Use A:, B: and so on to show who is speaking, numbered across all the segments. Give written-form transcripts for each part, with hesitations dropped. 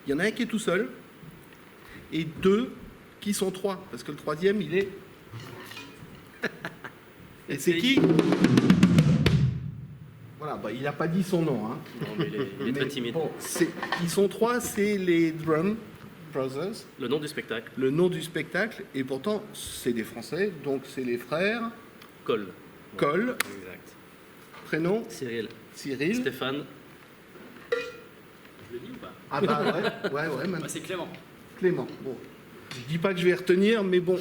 A: Il y en a un qui est tout seul et 2 qui sont 3, parce que le troisième, il est... Et c'est qui? Voilà, bah, il n'a pas dit son nom. Hein.
B: Non, mais il est très timide.
A: Bon, ils sont 3, c'est les Drum Brothers.
B: Le nom du spectacle.
A: Le nom du spectacle, et pourtant, c'est des Français, donc c'est les frères
B: Coll.
A: Coll.
B: Exact.
A: Prénom
B: Cyril.
A: Cyril.
B: Stéphane.
C: Je le dis ou pas?
A: Ah bah ouais, maintenant.
C: Bah, c'est Clément.
A: Clément. Bon, je dis pas que je vais retenir, mais bon.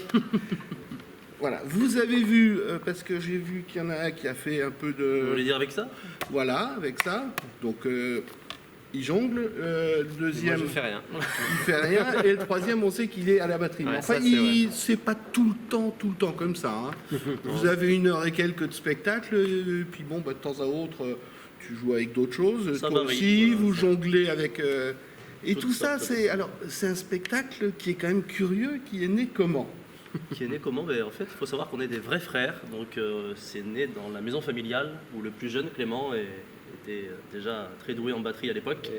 A: Voilà, vous avez vu, parce que j'ai vu qu'il y en a un qui a fait un peu
B: Vous voulez
A: de...
B: dire avec ça?
A: Voilà, avec ça. Donc, il jongle. Le deuxième,
D: Moi, je fais rien.
A: il fait rien. Et le troisième, on sait qu'il est à la batterie.
D: Ouais,
A: Mais enfin,
D: ça, c'est
A: c'est pas tout le temps comme ça. Hein. Vous avez 1 heure et quelques de spectacle, et puis bon, bah, de temps à autre, tu joues avec d'autres choses.
B: Ça
A: Toi
B: varie,
A: aussi,
B: voilà,
A: vous
B: ça.
A: jonglez avec... et
B: Toutes
A: tout ça,
B: sortes.
A: c'est un spectacle qui est quand même curieux, qui est né comment?
B: Qui est né comment? En fait, il faut savoir qu'on est des vrais frères. Donc, c'est né dans la maison familiale où le plus jeune, Clément, était déjà très doué en batterie à l'époque.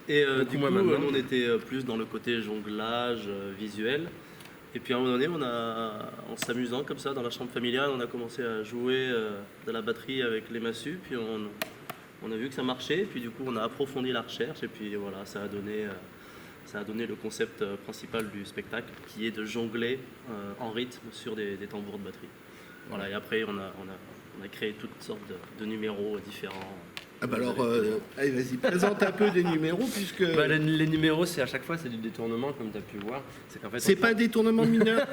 B: Et du coup,
D: moins maintenant.
B: nous, on était plus dans le côté jonglage, visuel. Et puis à un moment donné, en s'amusant comme ça dans la chambre familiale, on a commencé à jouer de la batterie avec les massues. Puis on a vu que ça marchait. Et puis du coup, on a approfondi la recherche. Et puis voilà, ça a donné le concept principal du spectacle, qui est de jongler en rythme sur des tambours de batterie. Voilà, et après, on a créé toutes sortes de numéros différents.
A: Ah bah alors, allez, vas-y, présente un peu des numéros, puisque...
D: Bah, les numéros, c'est à chaque fois, c'est du détournement, comme tu as pu voir. C'est qu'en fait,
A: C'est pas un détournement mineur.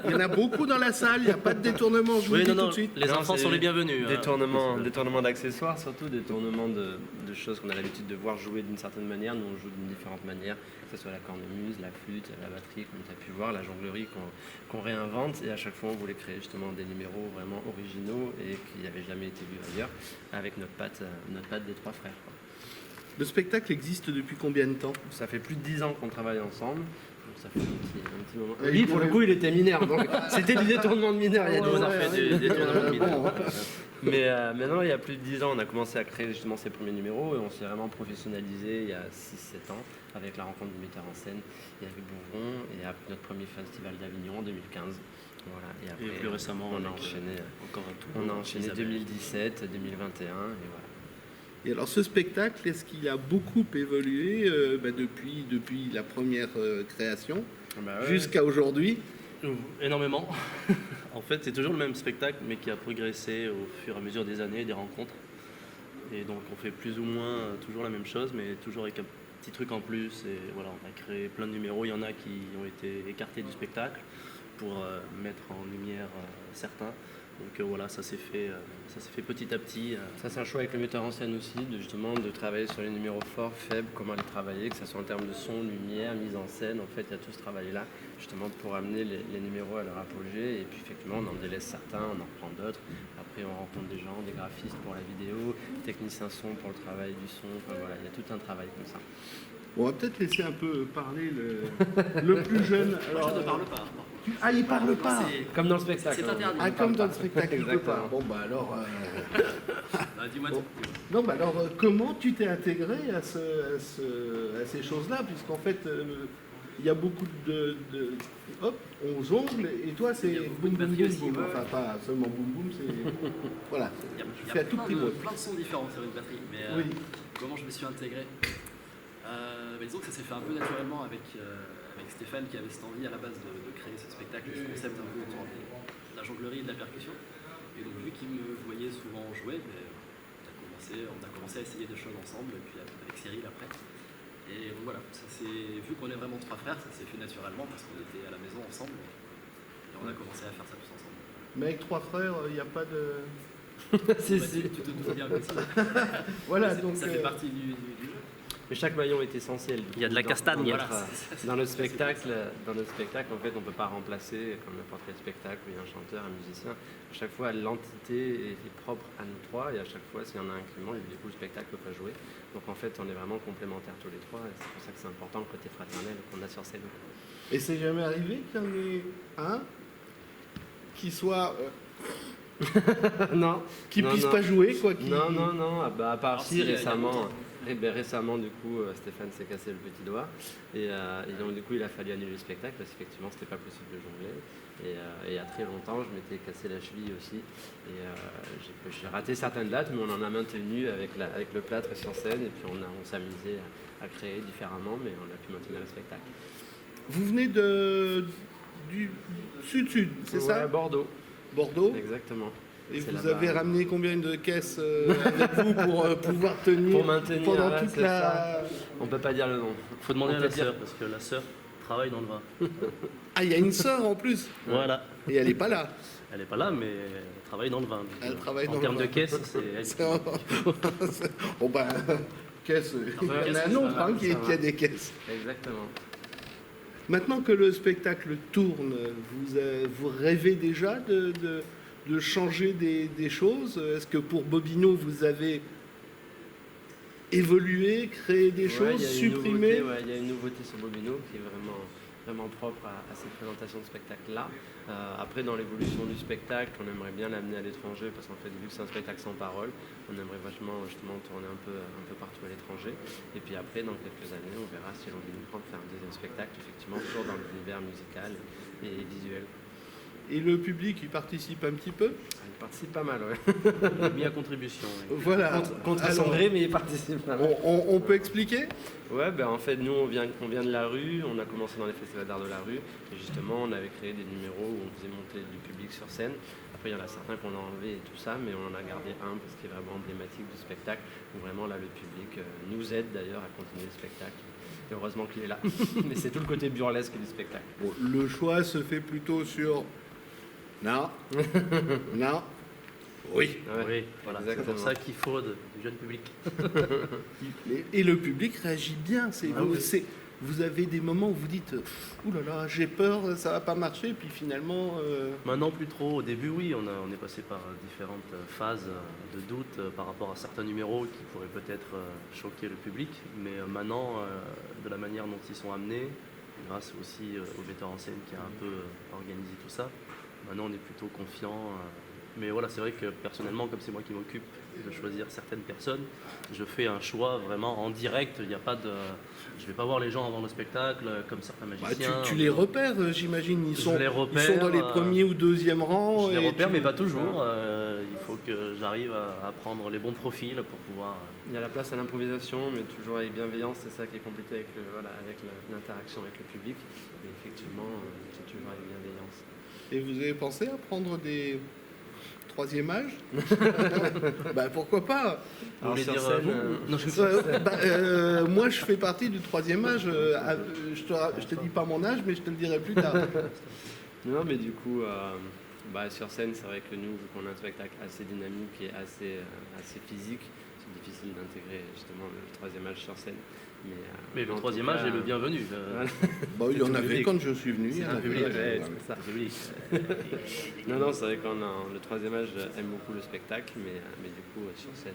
A: Il y en a beaucoup dans la salle, il n'y a pas de détournement, je vous le dis tout de suite.
B: Les
D: Non,
B: enfants
D: c'est
B: sont les bienvenus. hein.
D: Détournement d'accessoires, surtout détournement de choses qu'on a l'habitude de voir jouer d'une certaine manière. Nous, on joue d'une différente manière, que ce soit la cornemuse, la flûte, la batterie, comme tu as pu voir, la jonglerie qu'on réinvente. Et à chaque fois, on voulait créer justement des numéros vraiment originaux et qui n'avaient jamais été vus ailleurs, avec notre patte des 3 frères. Quoi.
A: Le spectacle existe depuis combien de temps?
D: Ça fait plus de 10 ans qu'on travaille ensemble. Donc ça fait un petit moment.
A: Et
D: Lui,
A: il
D: pour le
A: pouvait-
D: coup, il était mineur. Donc c'était du détournement de mineur. Il y a
B: Nous, on a
D: deux ans.
B: fait des tournements de mineurs.
A: bon,
D: Mais maintenant, il y a plus de 10 ans, on a commencé à créer justement ces premiers numéros et on s'est vraiment professionnalisé il y a 6-7 ans avec la rencontre du metteur en scène et avec Bouvron et après notre premier festival d'Avignon en 2015. Voilà. Et après,
B: Et plus récemment,
D: on a
B: avec,
D: enchaîné,
B: encore un tout.
D: on a enchaîné
B: Isabelle.
D: 2017, 2021 et voilà.
A: Et alors ce spectacle, est-ce qu'il a beaucoup évolué depuis la première création
D: Bah ouais.
A: jusqu'à aujourd'hui?
B: Énormément. En fait, c'est toujours le même spectacle, mais qui a progressé au fur et à mesure des années, des rencontres. Et donc, on fait plus ou moins toujours la même chose, mais toujours avec un petit truc en plus. Et voilà, on a créé plein de numéros. Il y en a qui ont été écartés du spectacle pour mettre en lumière certains. Donc voilà, ça s'est fait petit à petit.
D: Ça, c'est un choix avec le metteur en scène aussi, de travailler sur les numéros forts, faibles, comment les travailler, que ce soit en termes de son, lumière, mise en scène. En fait, il y a tout ce travail-là, justement, pour amener les numéros à leur apogée. Et puis, effectivement, on en délaisse certains, on en reprend d'autres. Après, on rencontre des gens, des graphistes pour la vidéo, techniciens son pour le travail du son. Enfin, voilà, il y a tout un travail comme ça.
A: On va peut-être laisser un peu parler le plus jeune. Alors,
C: Je ne parle pas.
A: Ah, il parle pas.
D: Comme dans le spectacle.
C: C'est interdit.
A: Ah, comme dans le spectacle, il peut pas.
D: Exactement.
A: Bon, bah alors...
C: Bah, dis-moi
A: Bon.
C: tout.
A: Non, bah alors, comment tu t'es intégré à ces choses-là? Puisqu'en fait, il y a beaucoup hop, on jongle, et toi, c'est
C: Il y a beaucoup
A: boum,
C: de
A: boum,
C: batterie
A: boum,
C: aussi,
A: boum.
C: ouais.
A: Enfin, pas seulement boum, boum, c'est... Voilà,
C: Il y a,
A: tu
C: il y a
A: fais à tout petit bruit.
C: plein de sons différents sur une batterie. Mais
A: Oui.
C: comment je me suis intégré disons que ça s'est fait un peu naturellement avec Stéphane qui avait cette envie à la base de créer ce spectacle, ce concept un peu autour de la jonglerie et de la percussion. Et donc vu qu'il me voyait souvent jouer, on a commencé à essayer des choses ensemble, et puis avec Cyril après. Et donc voilà, vu qu'on est vraiment 3 frères, ça s'est fait naturellement parce qu'on était à la maison ensemble. Et on a commencé à faire ça tous ensemble.
A: Mais avec 3 frères, il n'y a pas de...
D: Si,
C: Bah,
D: si.
C: tu te doutes bien que si.
A: Voilà,
C: Ça
A: donc...
C: fait partie du jeu.
D: Mais chaque maillon est essentiel.
B: Il y a de la castagne.
C: Voilà.
D: Dans notre spectacle, en fait, on ne peut pas remplacer, comme n'importe quel spectacle où il y a un chanteur, un musicien. À chaque fois, l'entité est propre à nous 3 et à chaque fois, s'il y en a un qui manque, du coup, le spectacle ne peut pas jouer. Donc en fait, on est vraiment complémentaires tous les 3 et c'est pour ça que c'est important le côté fraternel qu'on a sur scène.
A: Et c'est jamais arrivé qu'il y en ait un qui soit...
D: Non.
A: qui
D: Non,
A: puisse
D: non.
A: pas jouer, quoi. Qui...
D: Non. Ah bah, à part
C: Alors,
D: si,
C: si,
D: récemment. Et bien récemment, du coup, Stéphane s'est cassé le petit doigt. Et donc, du coup, il a fallu annuler le spectacle parce qu'effectivement, c'était pas possible de jongler. Et il y a très longtemps, je m'étais cassé la cheville aussi. Et j'ai raté certaines dates, mais on en a maintenu avec le plâtre sur scène. Et puis, on s'amusait à créer différemment, mais on a pu maintenir le spectacle.
A: Vous venez du sud-sud, c'est
D: Ouais,
A: ça?
D: Bordeaux.
A: Bordeaux.
D: Exactement.
A: Et
D: C'est
A: vous
D: là-bas.
A: avez ramené combien de caisses avec vous pour pouvoir tenir
D: Pour maintenir,
A: pendant
D: ouais,
A: toute
D: c'est
A: la...
D: On peut pas dire le nom.
B: Faut demander
D: On
B: à
D: peut
B: la
D: dire-
B: sœur, parce que la sœur travaille dans le vin.
A: Ah, il y a une sœur en plus.
B: Voilà.
A: Et elle n'est pas là.
B: Elle n'est pas là, mais elle travaille dans le vin.
A: Elle travaille dans
B: en
A: le
B: termes
A: vin.
B: de caisse, c'est elle.
A: C'est un- Bon ben, caisse, il y en a
D: caisse,
A: un
D: ça
A: autre
D: va,
A: qui
D: ça
A: a
D: va.
A: des caisses.
D: Exactement.
A: Maintenant que le spectacle tourne, vous rêvez déjà de changer des choses? Est-ce que pour Bobino, vous avez évolué, créé des choses,
D: Il y a une
A: supprimé?
D: nouveauté, il y a une nouveauté sur Bobino qui est vraiment propre à cette présentation de spectacle-là. Après, dans l'évolution du spectacle, on aimerait bien l'amener à l'étranger parce qu'en fait, vu que c'est un spectacle sans parole, on aimerait vachement justement tourner un peu partout à l'étranger. Et puis après, dans quelques années, on verra si l'on veut nous prendre faire un deuxième spectacle, effectivement, toujours dans l'univers musical et visuel.
A: Et le public, il participe un petit peu?
D: Il participe pas mal, ouais.
B: Il est mis à contribution. Oui.
A: Voilà.
D: Contre son
A: Alors,
D: gré, mais il participe pas mal.
A: on peut expliquer?
D: Ouais, ben en fait, nous, on vient de la rue, on a commencé dans les festivals d'art de la rue, et justement, on avait créé des numéros où on faisait monter du public sur scène. Après, il y en a certains qu'on a enlevés et tout ça, mais on en a gardé un parce qu'il est vraiment emblématique du spectacle, où vraiment, là, le public nous aide d'ailleurs à continuer le spectacle. Et heureusement qu'il est là. Mais c'est tout le côté burlesque du spectacle.
A: Bon, le choix se fait plutôt sur... Non. Non. Oui.
D: Ouais,
B: Oui, voilà. C'est
D: exactement.
B: pour ça qu'il faut du jeune public.
A: Et le public réagit bien.
B: Ah oui.
A: Vous avez des moments où vous dites ouh là là, j'ai peur, ça va pas marcher, puis finalement.
B: Maintenant, plus trop. Au début, oui, on est passé par différentes phases de doute par rapport à certains numéros qui pourraient peut-être choquer le public. Mais maintenant, de la manière dont ils sont amenés, grâce aussi au metteur en scène qui a un peu organisé tout ça, maintenant on est plutôt confiant. Mais voilà, c'est vrai que personnellement, comme c'est moi qui m'occupe de choisir certaines personnes, je fais un choix vraiment en direct. Il n'y a pas de, je vais pas voir les gens avant le spectacle comme certains magiciens.
A: Tu les repères, j'imagine. Ils sont
B: repère,
A: dans les premiers ou deuxième rangs.
B: Je les
A: et
B: repère,
A: tu-
B: mais pas toujours. Il faut que j'arrive à prendre les bons profils pour pouvoir.
D: Il y a la place à l'improvisation, mais toujours avec bienveillance, c'est ça qui est compliqué avec l'interaction avec le public. Et effectivement, c'est toujours avec bienveillance.
A: Et vous avez pensé à prendre des troisième âge? Bah pourquoi pas?
B: Vous voulez
D: sur
B: dire
D: scène,
B: vous Non, je
A: Moi, je fais partie du troisième âge. Je te dis pas mon âge, mais je te le dirai plus tard.
D: Non, mais du coup, sur scène, c'est vrai que nous, vu qu'on a un spectacle assez dynamique et assez physique, c'est difficile d'intégrer justement le troisième âge sur scène.
B: Mais le
D: en tout
B: troisième
D: cas,
B: âge est le bienvenu.
D: voilà.
A: Bon, il y en
D: tout
A: avait
D: public.
A: quand je suis venu. il y en
B: un
A: avait.
B: public,
D: ouais,
A: Ouais.
D: c'est ça.
B: C'est joli.
D: Non, c'est vrai qu'on le troisième âge aime beaucoup le spectacle, mais du coup, sur scène,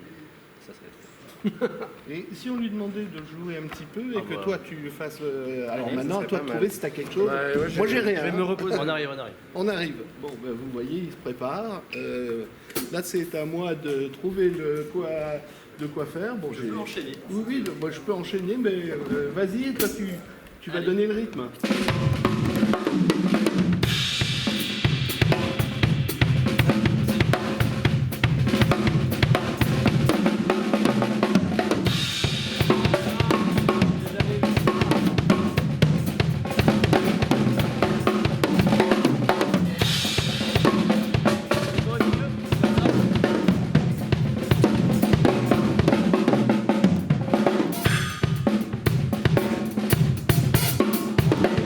D: ça serait trop.
A: Et si on lui demandait de jouer un petit peu et
B: Ah
A: que
B: bah.
A: toi tu fasses. Alors
D: Allez, ça
A: maintenant,
D: serait
A: toi
D: pas
A: de
D: mal.
A: trouver si t'as quelque chose.
D: Ouais,
A: Moi j'ai rien.
D: Je vais me reposer.
B: On arrive.
A: On arrive. Bon, ben, vous voyez, il se prépare. Là, c'est à moi de trouver de quoi faire. Bon,
B: Je peux enchaîner.
A: Oui, moi, je peux enchaîner, mais vas-y, toi, tu vas
B: Allez.
A: donner le rythme.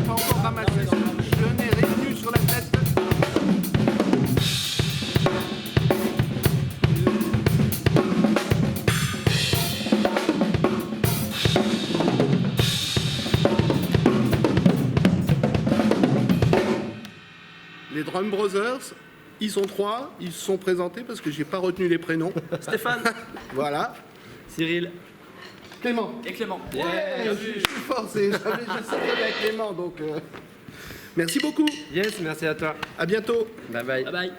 A: Pas encore ramassé. Je n'ai revenu sur la tête. Les Drum Brothers, ils sont trois, ils se sont présentés parce que j'ai pas retenu les prénoms.
B: Stéphane,
A: Voilà.
D: Cyril.
A: Clément.
C: Et Clément.
A: Ouais, je suis fort, je savais avec Clément, donc merci beaucoup.
D: Yes, merci à toi.
A: À bientôt.
D: Bye bye.
C: Bye bye.